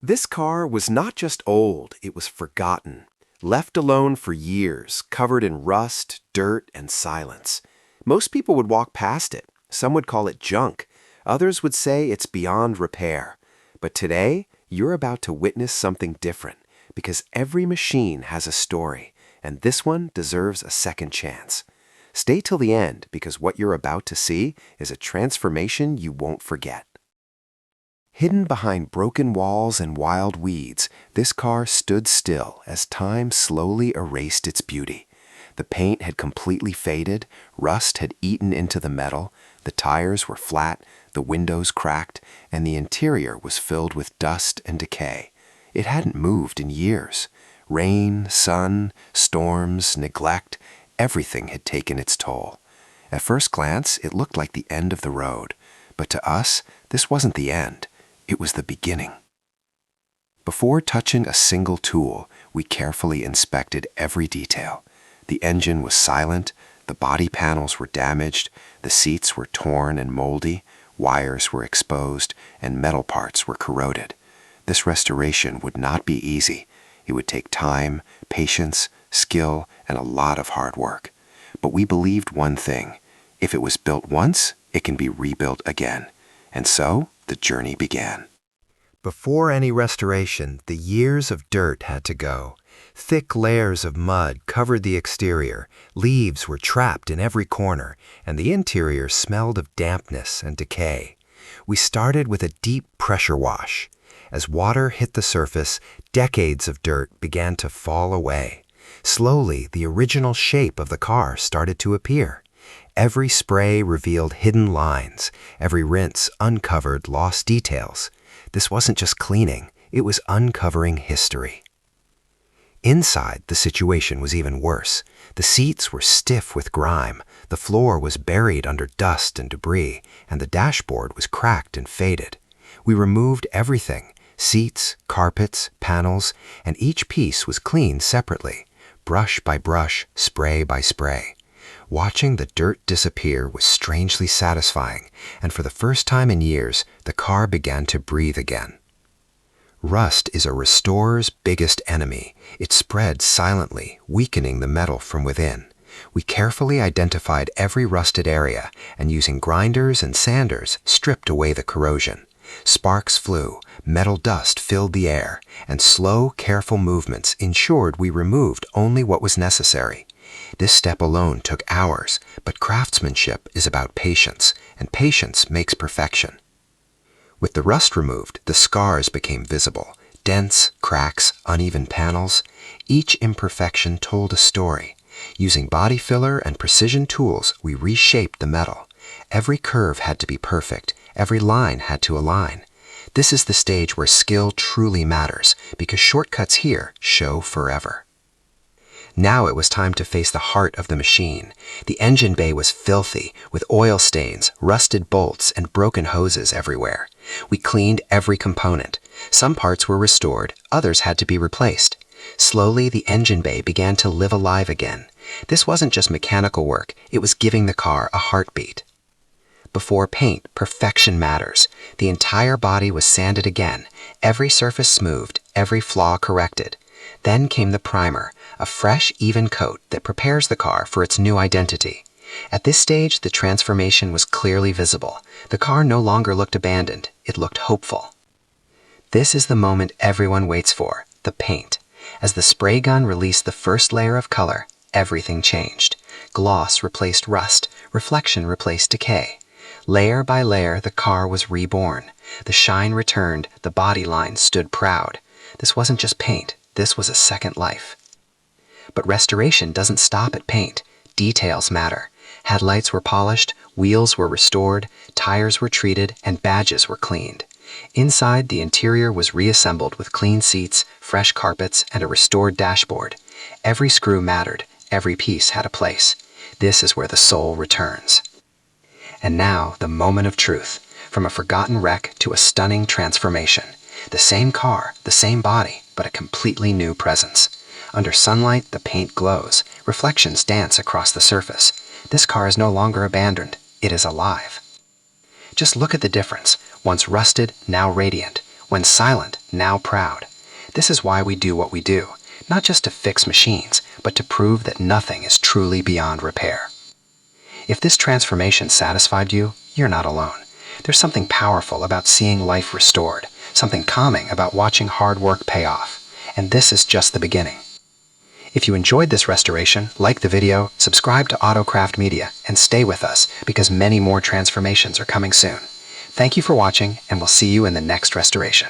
This car was not just old, it was forgotten. Left alone for years, covered in rust, dirt, and silence. Most people would walk past it. Some would call it junk. Others would say it's beyond repair. But today, you're about to witness something different, because every machine has a story, and this one deserves a second chance. Stay till the end, because what you're about to see is a transformation you won't forget. Hidden behind broken walls and wild weeds, this car stood still as time slowly erased its beauty. The paint had completely faded, rust had eaten into the metal, the tires were flat, the windows cracked, and the interior was filled with dust and decay. It hadn't moved in years. Rain, sun, storms, neglect, everything had taken its toll. At first glance, it looked like the end of the road. But to us, this wasn't the end. It was the beginning. Before touching a single tool, we carefully inspected every detail. The engine was silent, the body panels were damaged, the seats were torn and moldy, wires were exposed, and metal parts were corroded. This restoration would not be easy. It would take time, patience, skill, and a lot of hard work. But we believed one thing: if it was built once, it can be rebuilt again. And so, the journey began. Before any restoration, the years of dirt had to go. Thick layers of mud covered the exterior, leaves were trapped in every corner, and the interior smelled of dampness and decay. We started with a deep pressure wash. As water hit the surface, decades of dirt began to fall away. Slowly, the original shape of the car started to appear. Every spray revealed hidden lines. Every rinse uncovered lost details. This wasn't just cleaning, it was uncovering history. Inside, the situation was even worse. The seats were stiff with grime, the floor was buried under dust and debris, and the dashboard was cracked and faded. We removed everything: seats, carpets, panels, and each piece was cleaned separately, brush by brush, spray by spray. Watching the dirt disappear was strangely satisfying, and for the first time in years, the car began to breathe again. Rust is a restorer's biggest enemy. It spreads silently, weakening the metal from within. We carefully identified every rusted area, and using grinders and sanders, stripped away the corrosion. Sparks flew, metal dust filled the air, and slow, careful movements ensured we removed only what was necessary. This step alone took hours, but craftsmanship is about patience, and patience makes perfection. With the rust removed, the scars became visible: dents, cracks, uneven panels. Each imperfection told a story. Using body filler and precision tools, we reshaped the metal. Every curve had to be perfect. Every line had to align. This is the stage where skill truly matters, because shortcuts here show forever. Now it was time to face the heart of the machine. The engine bay was filthy, with oil stains, rusted bolts, and broken hoses everywhere. We cleaned every component. Some parts were restored, others had to be replaced. Slowly, the engine bay began to live alive again. This wasn't just mechanical work, it was giving the car a heartbeat. Before paint, perfection matters. The entire body was sanded again, every surface smoothed, every flaw corrected. Then came the primer, a fresh, even coat that prepares the car for its new identity. At this stage, the transformation was clearly visible. The car no longer looked abandoned, it looked hopeful. This is the moment everyone waits for: the paint. As the spray gun released the first layer of color, everything changed. Gloss replaced rust, reflection replaced decay. Layer by layer, the car was reborn. The shine returned, the body line stood proud. This wasn't just paint, this was a second life. But restoration doesn't stop at paint. Details matter. Headlights were polished, wheels were restored, tires were treated, and badges were cleaned. Inside, the interior was reassembled with clean seats, fresh carpets, and a restored dashboard. Every screw mattered, every piece had a place. This is where the soul returns. And now, the moment of truth. From a forgotten wreck to a stunning transformation. The same car, the same body, but a completely new presence. Under sunlight, the paint glows. Reflections dance across the surface. This car is no longer abandoned. It is alive. Just look at the difference. Once rusted, now radiant. When silent, now proud. This is why we do what we do, not just to fix machines, but to prove that nothing is truly beyond repair. If this transformation satisfied you, you're not alone. There's something powerful about seeing life restored, something calming about watching hard work pay off. And this is just the beginning. If you enjoyed this restoration, like the video, subscribe to AutoCraft Media, and stay with us because many more transformations are coming soon. Thank you for watching, and we'll see you in the next restoration.